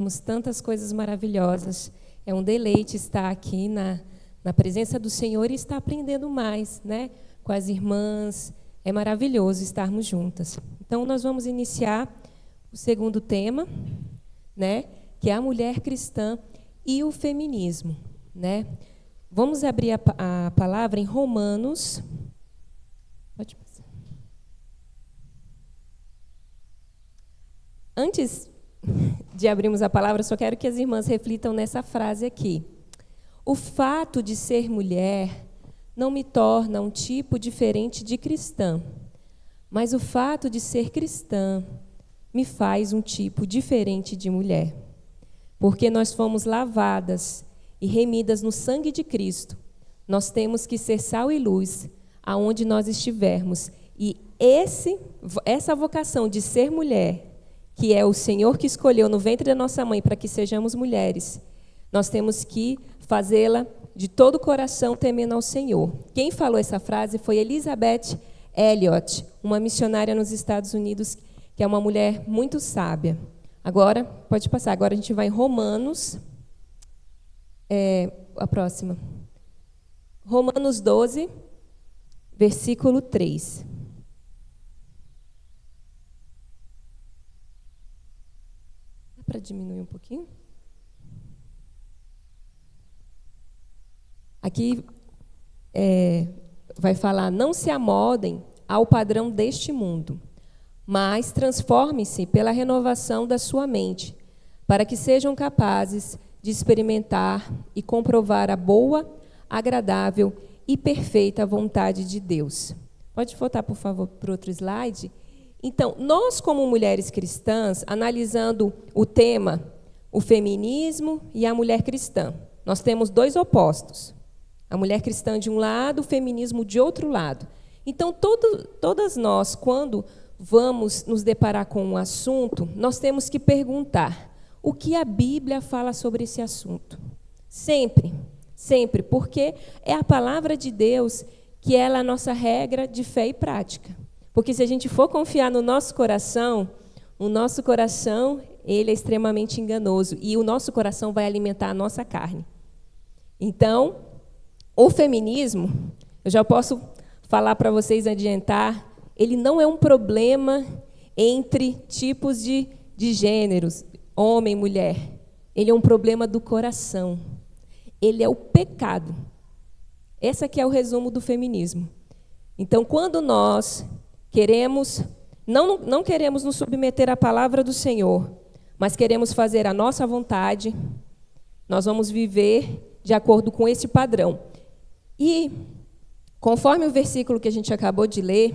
Temos tantas coisas maravilhosas. É um deleite estar aqui na presença do Senhor e estar aprendendo mais, né? Com as irmãs. É maravilhoso estarmos juntas. Então, nós vamos iniciar o segundo tema, né? Que é a mulher cristã e o feminismo, né? Vamos abrir a palavra em Romanos. Pode passar. Antes de abrirmos a palavra, só quero que as irmãs reflitam nessa frase aqui. O fato de ser mulher não me torna um tipo diferente de cristã, mas o fato de ser cristã me faz um tipo diferente de mulher. Porque nós fomos lavadas e remidas no sangue de Cristo, nós temos que ser sal e luz aonde nós estivermos. E essa vocação de ser mulher, que é o Senhor que escolheu no ventre da nossa mãe para que sejamos mulheres, nós temos que fazê-la de todo o coração, temendo ao Senhor. Quem falou essa frase foi Elizabeth Elliot, uma missionária nos Estados Unidos, que é uma mulher muito sábia. Agora, pode passar, agora a gente vai em Romanos, a próxima. Romanos 12, versículo 3. Para diminuir um pouquinho. Aqui vai falar, não se amoldem ao padrão deste mundo, mas transformem-se pela renovação da sua mente, para que sejam capazes de experimentar e comprovar a boa, agradável e perfeita vontade de Deus. Pode voltar, por favor, para o outro slide. Então, nós, como mulheres cristãs, analisando o tema, o feminismo e a mulher cristã, nós temos dois opostos. A mulher cristã de um lado, o feminismo de outro lado. Então, todas nós, quando vamos nos deparar com um assunto, nós temos que perguntar o que a Bíblia fala sobre esse assunto. Sempre, sempre, porque é a palavra de Deus que ela é a nossa regra de fé e prática. Porque se a gente for confiar no nosso coração, o nosso coração ele é extremamente enganoso e o nosso coração vai alimentar a nossa carne. Então, o feminismo, eu já posso falar para vocês adiantar, ele não é um problema entre tipos de gêneros, homem e mulher. Ele é um problema do coração. Ele é o pecado. Esse aqui é o resumo do feminismo. Então, quando nós não queremos nos submeter à palavra do Senhor, mas queremos fazer a nossa vontade, nós vamos viver de acordo com esse padrão. E, conforme o versículo que a gente acabou de ler,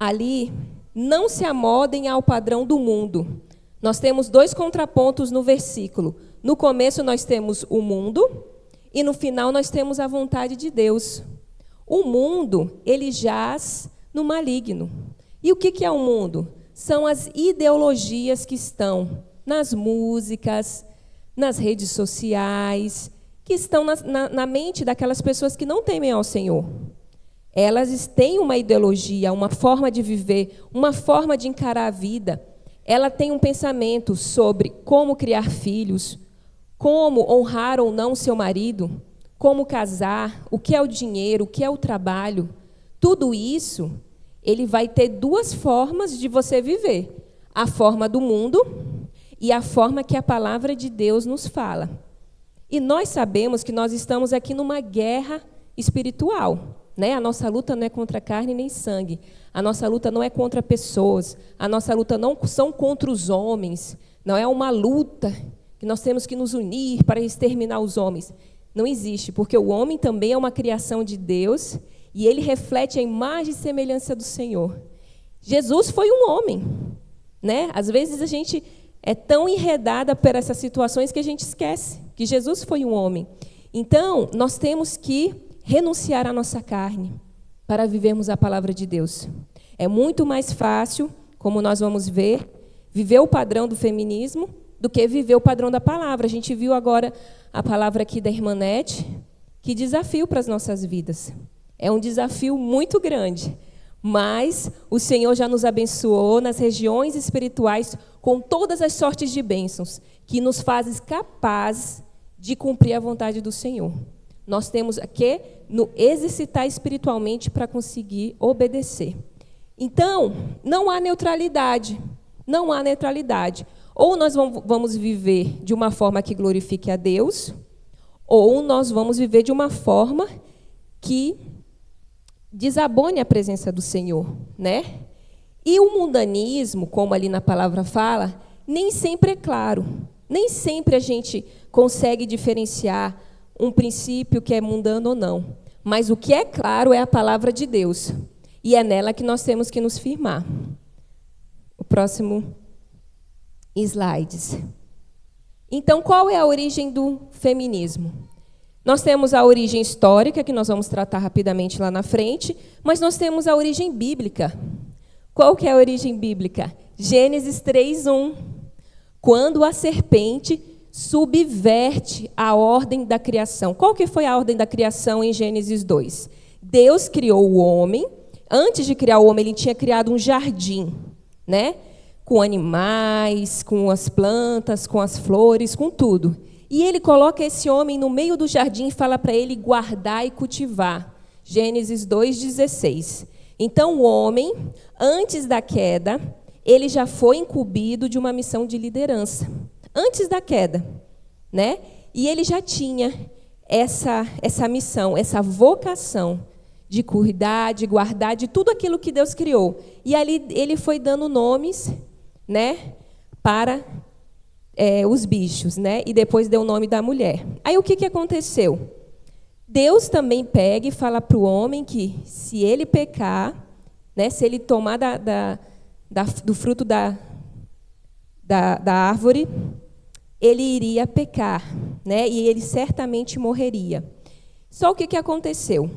ali, não se amoldem ao padrão do mundo. Nós temos dois contrapontos no versículo. No começo nós temos o mundo e no final nós temos a vontade de Deus. O mundo, ele jaz no maligno. E o que é o mundo? São as ideologias que estão nas músicas, nas redes sociais, que estão na mente daquelas pessoas que não temem ao Senhor. Elas têm uma ideologia, uma forma de viver, uma forma de encarar a vida. Ela tem um pensamento sobre como criar filhos, como honrar ou não seu marido, como casar, o que é o dinheiro, o que é o trabalho. Tudo isso, ele vai ter duas formas de você viver. A forma do mundo e a forma que a palavra de Deus nos fala. E nós sabemos que nós estamos aqui numa guerra espiritual. Né? A nossa luta não é contra carne nem sangue. A nossa luta não é contra pessoas. A nossa luta não são contra os homens. Não é uma luta que nós temos que nos unir para exterminar os homens. Não existe, porque o homem também é uma criação de Deus e ele reflete a imagem e semelhança do Senhor. Jesus foi um homem. Né? Às vezes a gente é tão enredada por essas situações que a gente esquece que Jesus foi um homem. Então, nós temos que renunciar à nossa carne para vivermos a palavra de Deus. É muito mais fácil, como nós vamos ver, viver o padrão do feminismo do que viver o padrão da palavra. A gente viu agora a palavra aqui da irmã Nete, que desafio para as nossas vidas. É um desafio muito grande, mas o Senhor já nos abençoou nas regiões espirituais com todas as sortes de bênçãos que nos faz capazes de cumprir a vontade do Senhor. Nós temos que nos exercitar espiritualmente para conseguir obedecer. Então, não há neutralidade. Não há neutralidade. Ou nós vamos viver de uma forma que glorifique a Deus, ou nós vamos viver de uma forma que desabone a presença do Senhor, né? E o mundanismo, como ali na palavra fala, nem sempre é claro. Nem sempre a gente consegue diferenciar um princípio que é mundano ou não. Mas o que é claro é a palavra de Deus. E é nela que nós temos que nos firmar. O próximo slides. Então, qual é a origem do feminismo? Nós temos a origem histórica, que nós vamos tratar rapidamente lá na frente, mas nós temos a origem bíblica. Qual que é a origem bíblica? Gênesis 3:1. Quando a serpente subverte a ordem da criação. Qual que foi a ordem da criação em Gênesis 2? Deus criou o homem. Antes de criar o homem, ele tinha criado um jardim, né? Com animais, com as plantas, com as flores, com tudo. E ele coloca esse homem no meio do jardim e fala para ele guardar e cultivar. Gênesis 2:16. Então, o homem, antes da queda, ele já foi incumbido de uma missão de liderança. Antes da queda, né? E ele já tinha essa missão, essa vocação de cuidar, de guardar, de tudo aquilo que Deus criou. E ali ele foi dando nomes, né, para os bichos, né? E depois deu o nome da mulher. Aí o que aconteceu? Deus também pega e fala para o homem que se ele pecar, né, se ele tomar do fruto da árvore, ele iria pecar, né? E ele certamente morreria. Só o que aconteceu?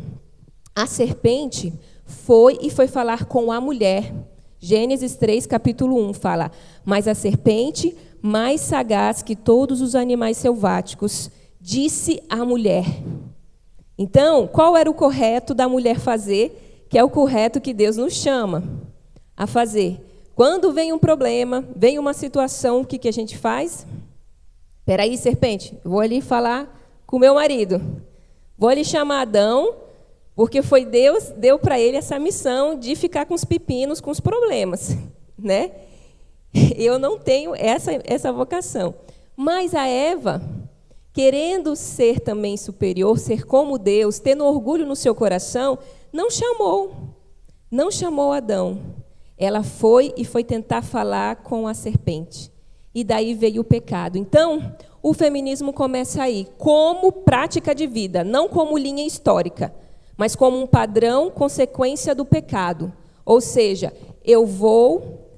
A serpente foi falar com a mulher. Gênesis 3, capítulo 1, fala: mas a serpente, mais sagaz que todos os animais selváticos, disse à mulher. Então, qual era o correto da mulher fazer, que é o correto que Deus nos chama a fazer? Quando vem um problema, vem uma situação, o que a gente faz? Espera aí, serpente, vou ali falar com meu marido. Vou ali chamar Adão, porque foi Deus deu para ele essa missão de ficar com os pepinos, com os problemas, né? Eu não tenho essa vocação. Mas a Eva, querendo ser também superior, ser como Deus, tendo orgulho no seu coração, não chamou Adão. Ela foi tentar falar com a serpente. E daí veio o pecado. Então, o feminismo começa aí, como prática de vida, não como linha histórica, mas como um padrão, consequência do pecado. Ou seja, eu vou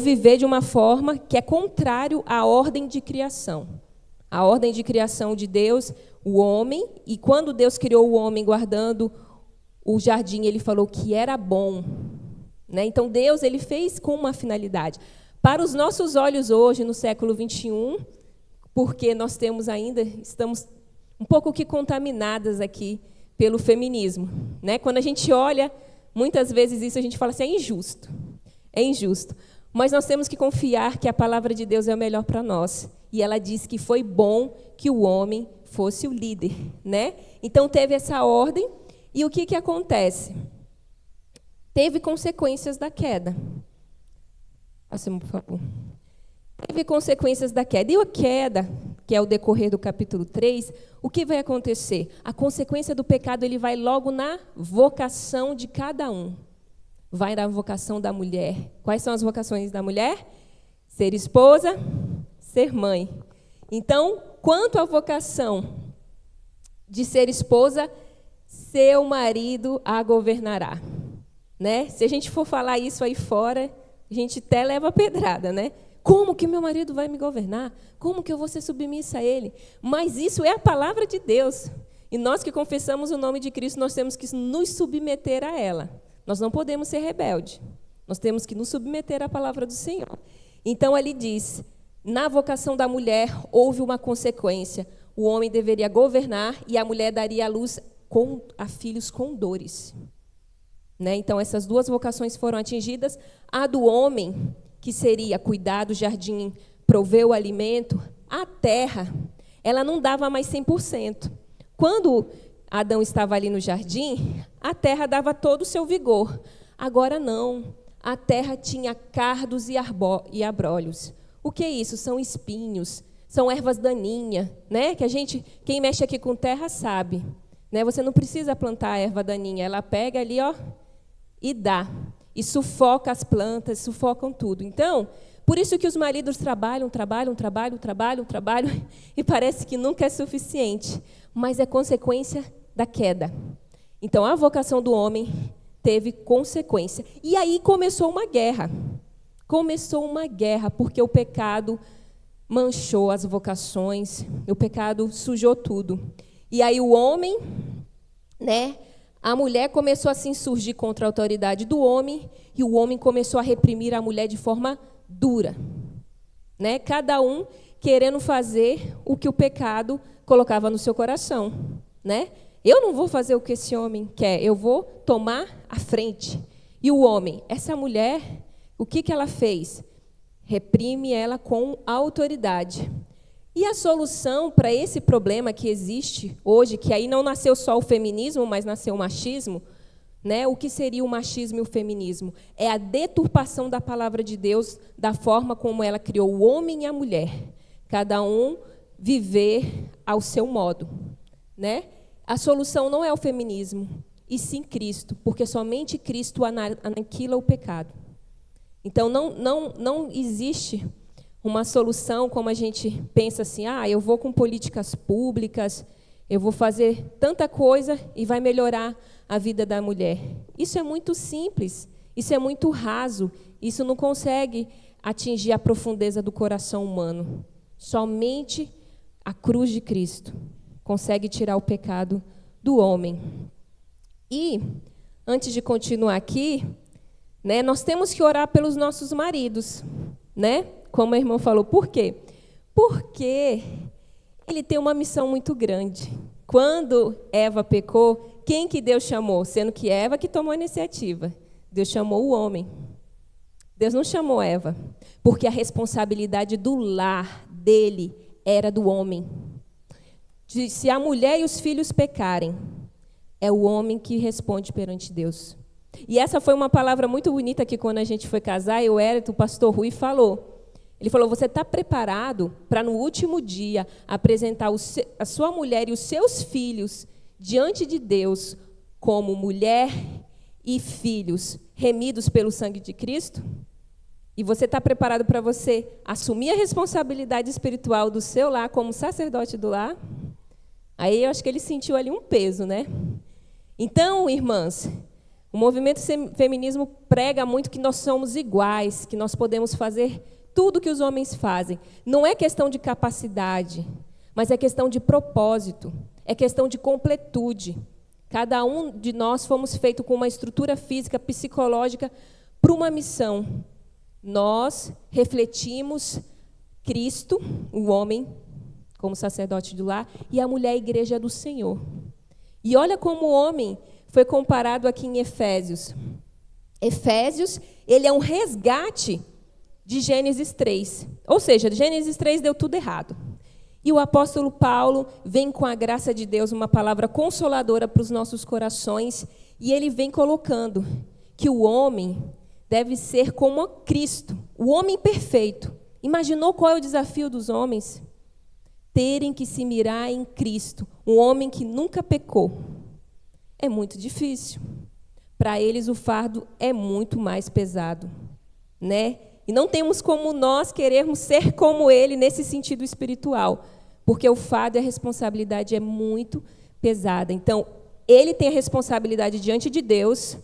viver de uma forma que é contrário à ordem de criação. A ordem de criação de Deus, o homem, e quando Deus criou o homem guardando o jardim, ele falou que era bom, né? Então, Deus ele fez com uma finalidade. Para os nossos olhos hoje, no século 21, porque nós estamos um pouco que contaminadas aqui pelo feminismo, né? Quando a gente olha, muitas vezes isso a gente fala assim, é injusto. É injusto. Mas nós temos que confiar que a palavra de Deus é o melhor para nós. E ela diz que foi bom que o homem fosse o líder, né? Então, teve essa ordem. E o que acontece? Teve consequências da queda. Passemos, por favor. Teve consequências da queda. E a queda, que é o decorrer do capítulo 3, o que vai acontecer? A consequência do pecado ele vai logo na vocação de cada um. Vai na vocação da mulher. Quais são as vocações da mulher? Ser esposa, ser mãe. Então, quanto à vocação de ser esposa, seu marido a governará. Né? Se a gente for falar isso aí fora, a gente até leva pedrada, né? Como que meu marido vai me governar? Como que eu vou ser submissa a ele? Mas isso é a palavra de Deus. E nós que confessamos o nome de Cristo, nós temos que nos submeter a ela. Nós não podemos ser rebelde. Nós temos que nos submeter à palavra do Senhor. Então, ali diz, na vocação da mulher houve uma consequência. O homem deveria governar e a mulher daria à luz a filhos com dores. Né? Então, essas duas vocações foram atingidas. A do homem, que seria cuidar do jardim prover o alimento, a terra, ela não dava mais 100%. Quando Adão estava ali no jardim, a terra dava todo o seu vigor. Agora não. A terra tinha cardos e abrolhos. O que é isso? São espinhos, são ervas daninhas, né? Quem mexe aqui com terra sabe, né? Você não precisa plantar a erva daninha, ela pega ali, ó, e dá. E sufoca as plantas, sufocam tudo. Então, por isso que os maridos trabalham, e parece que nunca é suficiente, mas é consequência da queda. Então, a vocação do homem teve consequência. E aí começou uma guerra. Começou uma guerra, porque o pecado manchou as vocações, o pecado sujou tudo. E aí o homem, né, a mulher começou a se insurgir contra a autoridade do homem, e o homem começou a reprimir a mulher de forma dura, né? Cada um querendo fazer o que o pecado colocava no seu coração, né? Eu não vou fazer o que esse homem quer, eu vou tomar a frente. E o homem, essa mulher, o que ela fez? Reprime ela com autoridade. E a solução para esse problema que existe hoje, que aí não nasceu só o feminismo, mas nasceu o machismo, né? O que seria o machismo e o feminismo? É a deturpação da palavra de Deus, da forma como ela criou o homem e a mulher. Cada um viver ao seu modo, né? A solução não é o feminismo, e sim Cristo, porque somente Cristo aniquila o pecado. Então, não existe uma solução como a gente pensa assim, eu vou com políticas públicas, eu vou fazer tanta coisa e vai melhorar a vida da mulher. Isso é muito simples, isso é muito raso, isso não consegue atingir a profundeza do coração humano. Somente a cruz de Cristo consegue tirar o pecado do homem. E, antes de continuar aqui, né, nós temos que orar pelos nossos maridos, né? Como a irmã falou, por quê? Porque ele tem uma missão muito grande. Quando Eva pecou, quem que Deus chamou? Sendo que Eva que tomou a iniciativa. Deus chamou o homem. Deus não chamou Eva, porque a responsabilidade do lar dele era do homem. Se a mulher e os filhos pecarem, é o homem que responde perante Deus. E essa foi uma palavra muito bonita que quando a gente foi casar, o pastor Rui falou. Ele falou, você está preparado para no último dia apresentar a sua mulher e os seus filhos diante de Deus como mulher e filhos remidos pelo sangue de Cristo? E você está preparado para você assumir a responsabilidade espiritual do seu lar como sacerdote do lar? Aí eu acho que ele sentiu ali um peso, né? Então, irmãs, o movimento feminismo prega muito que nós somos iguais, que nós podemos fazer tudo que os homens fazem. Não é questão de capacidade, mas é questão de propósito, é questão de completude. Cada um de nós fomos feitos com uma estrutura física, psicológica, para uma missão. Nós refletimos Cristo, o homem, como sacerdote do lar, e a mulher, a igreja do Senhor. E olha como o homem foi comparado aqui em Efésios. Efésios, ele é um resgate de Gênesis 3. Ou seja, Gênesis 3 deu tudo errado. E o apóstolo Paulo vem com a graça de Deus, uma palavra consoladora para os nossos corações, e ele vem colocando que o homem deve ser como Cristo, o homem perfeito. Imaginou qual é o desafio dos homens? Terem que se mirar em Cristo, um homem que nunca pecou. É muito difícil. Para eles o fardo é muito mais pesado, né? E não temos como nós querermos ser como ele nesse sentido espiritual, porque o fardo e a responsabilidade é muito pesada. Então, ele tem a responsabilidade diante de Deus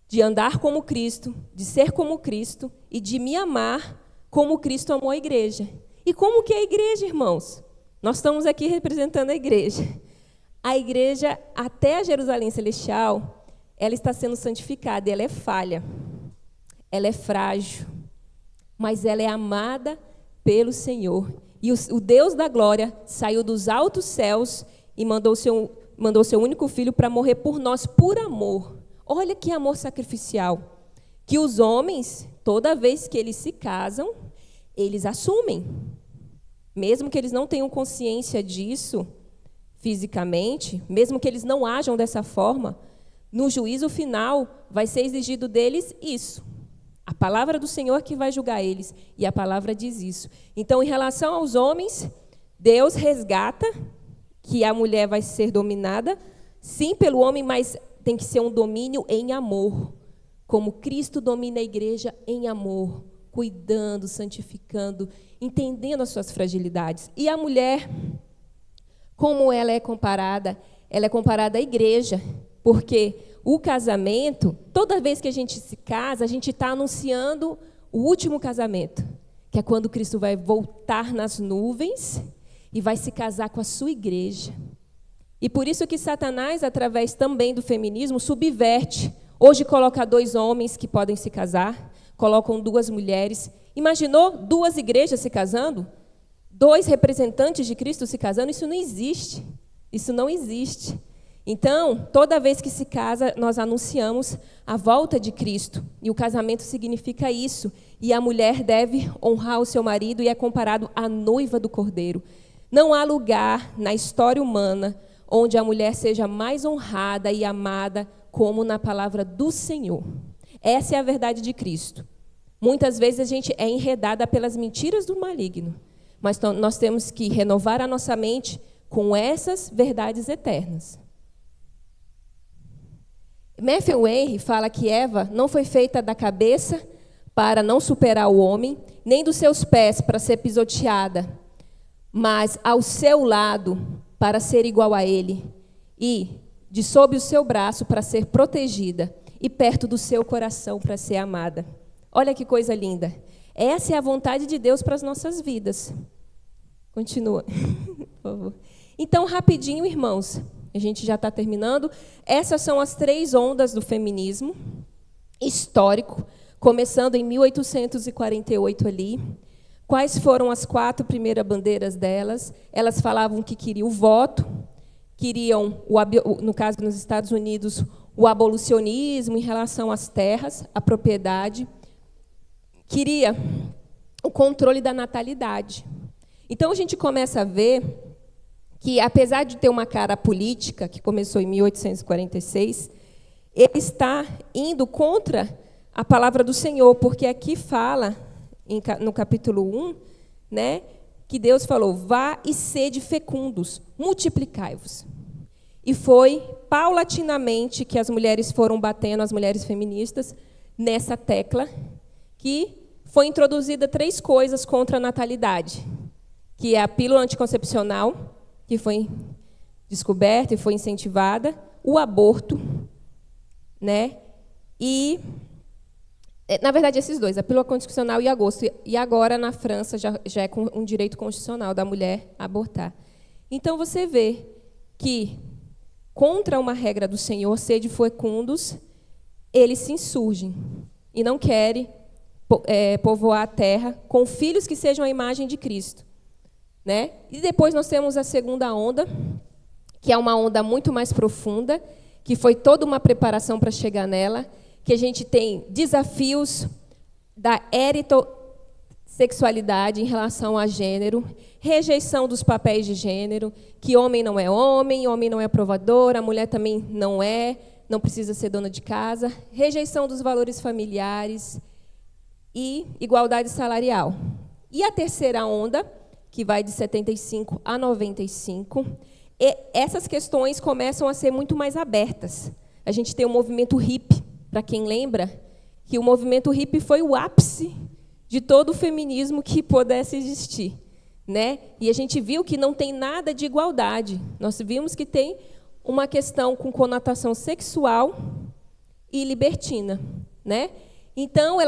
de andar como Cristo, de ser como Cristo e de me amar como Cristo amou a igreja. E como que é a igreja, irmãos? Nós estamos aqui representando a igreja. A igreja, até a Jerusalém Celestial, ela está sendo santificada, ela é falha, ela é frágil, mas ela é amada pelo Senhor. E o Deus da glória saiu dos altos céus e mandou seu único filho para morrer por nós, por amor. Olha que amor sacrificial. Que os homens, toda vez que eles se casam, eles assumem. Mesmo que eles não tenham consciência disso fisicamente, mesmo que eles não ajam dessa forma, no juízo final vai ser exigido deles isso. A palavra do Senhor que vai julgar eles, e a palavra diz isso. Então, em relação aos homens, Deus resgata que a mulher vai ser dominada, sim, pelo homem, mas tem que ser um domínio em amor, como Cristo domina a igreja em amor, cuidando, santificando, entendendo as suas fragilidades. E a mulher, como ela é comparada à igreja, porque o casamento, toda vez que a gente se casa, a gente está anunciando o último casamento, que é quando Cristo vai voltar nas nuvens e vai se casar com a sua igreja. E por isso que Satanás, através também do feminismo, subverte. Hoje coloca 2 homens que podem se casar, colocam 2 mulheres. Imaginou 2 igrejas se casando? 2 representantes de Cristo se casando? Isso não existe. Isso não existe. Então, toda vez que se casa, nós anunciamos a volta de Cristo. E o casamento significa isso. E a mulher deve honrar o seu marido e é comparado à noiva do Cordeiro. Não há lugar na história humana onde a mulher seja mais honrada e amada como na palavra do Senhor. Essa é a verdade de Cristo. Muitas vezes a gente é enredada pelas mentiras do maligno, mas nós temos que renovar a nossa mente com essas verdades eternas. Matthew Henry fala que Eva não foi feita da cabeça para não superar o homem, nem dos seus pés para ser pisoteada, mas ao seu lado para ser igual a ele, e de sob o seu braço para ser protegida, e perto do seu coração para ser amada. Olha que coisa linda. Essa é a vontade de Deus para as nossas vidas. Continua, por favor. Então, rapidinho, irmãos, a gente já está terminando. Essas são as 3 ondas do feminismo histórico, começando em 1848 ali. Quais foram as 4 primeiras bandeiras delas? Elas falavam que queriam o voto, queriam, no caso nos Estados Unidos, o abolicionismo em relação às terras, à propriedade, queria o controle da natalidade. Então, a gente começa a ver que, apesar de ter uma cara política, que começou em 1846, ele está indo contra a palavra do Senhor, porque aqui fala, no capítulo 1, né, que Deus falou, vá e sede fecundos, multiplicai-vos. E foi paulatinamente que as mulheres foram batendo, as mulheres feministas, nessa tecla, que foi introduzida 3 coisas contra a natalidade, que é a pílula anticoncepcional, que foi descoberta e foi incentivada, o aborto, né, e, na verdade, esses 2, a pílula anticoncepcional e agora, na França, já é um direito constitucional da mulher abortar. Então, você vê que, contra uma regra do Senhor, sede fecundos, eles se insurgem e não querem povoar a terra com filhos que sejam a imagem de Cristo. Né? E depois nós temos a segunda onda, que é uma onda muito mais profunda, que foi toda uma preparação para chegar nela, que a gente tem desafios da heterossexualidade em relação a gênero, rejeição dos papéis de gênero, que homem não é homem não é provador, a mulher também não precisa ser dona de casa, rejeição dos valores familiares e igualdade salarial. E a terceira onda, que vai de 75 a 95, e essas questões começam a ser muito mais abertas. A gente tem o movimento hippie, para quem lembra, que o movimento hippie foi o ápice de todo o feminismo que pudesse existir. Né? E a gente viu que não tem nada de igualdade. Nós vimos que tem uma questão com conotação sexual e libertina. Né? Então,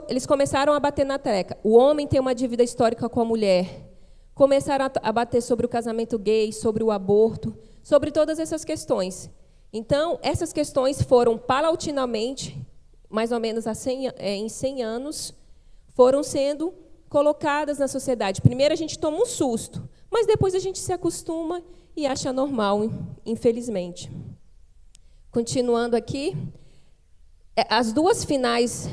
eles começaram a bater na tecla. O homem tem uma dívida histórica com a mulher. Começaram a bater sobre o casamento gay, sobre o aborto, sobre todas essas questões. Então, essas questões foram paulatinamente, mais ou menos em 100 anos, foram sendo colocadas na sociedade. Primeiro a gente toma um susto, mas depois a gente se acostuma e acha normal, infelizmente. Continuando aqui, as 2 finais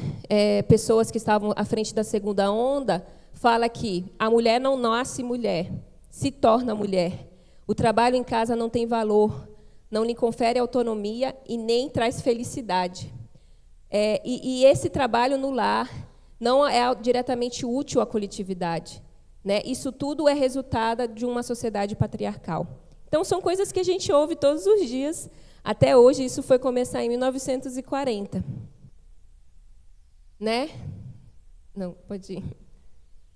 pessoas que estavam à frente da segunda onda, fala que a mulher não nasce mulher, se torna mulher. O trabalho em casa não tem valor, não lhe confere autonomia e nem traz felicidade. E esse trabalho no lar não é diretamente útil à coletividade, né? Isso tudo é resultado de uma sociedade patriarcal. Então, são coisas que a gente ouve todos os dias. Até hoje, isso foi começar em 1940. Né? Não, pode ir.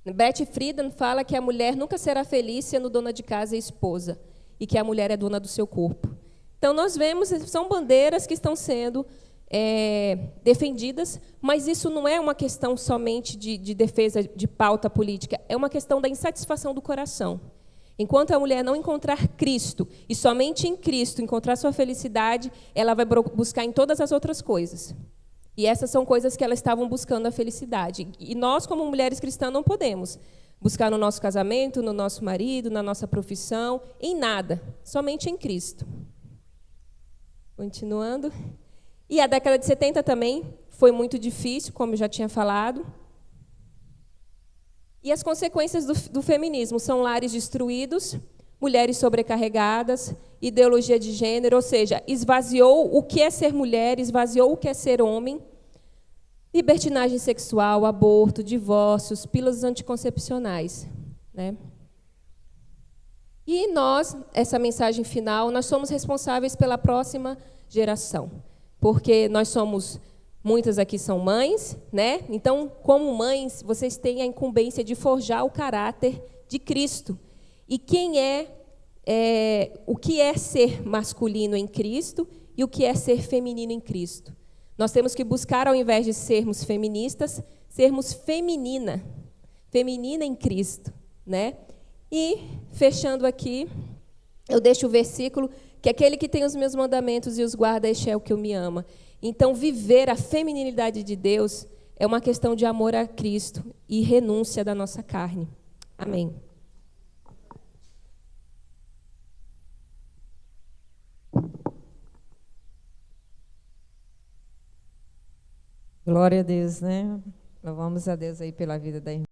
Beth Friedan fala que a mulher nunca será feliz sendo dona de casa e esposa, e que a mulher é dona do seu corpo. Então, nós vemos, são bandeiras que estão sendo defendidas, mas isso não é uma questão somente de defesa de pauta política, é uma questão da insatisfação do coração. Enquanto a mulher não encontrar Cristo, e somente em Cristo encontrar sua felicidade, ela vai buscar em todas as outras coisas. E essas são coisas que elas estavam buscando a felicidade. E nós, como mulheres cristãs, não podemos buscar no nosso casamento, no nosso marido, na nossa profissão, em nada, somente em Cristo. Continuando. E a década de 70 também foi muito difícil, como eu já tinha falado. E as consequências do feminismo são lares destruídos, mulheres sobrecarregadas, ideologia de gênero, ou seja, esvaziou o que é ser mulher, esvaziou o que é ser homem, libertinagem sexual, aborto, divórcios, pílulas anticoncepcionais, né? E nós, essa mensagem final, nós somos responsáveis pela próxima geração, porque nós somos, muitas aqui são mães, né? Então, como mães, vocês têm a incumbência de forjar o caráter de Cristo. E o que é ser masculino em Cristo e o que é ser feminino em Cristo. Nós temos que buscar, ao invés de sermos feministas, sermos feminina em Cristo, né? E, fechando aqui, eu deixo o versículo, que aquele que tem os meus mandamentos e os guarda, este é o que eu me ama. Então, viver a feminilidade de Deus é uma questão de amor a Cristo e renúncia da nossa carne. Amém. Glória a Deus, né? Louvamos a Deus aí pela vida da irmã.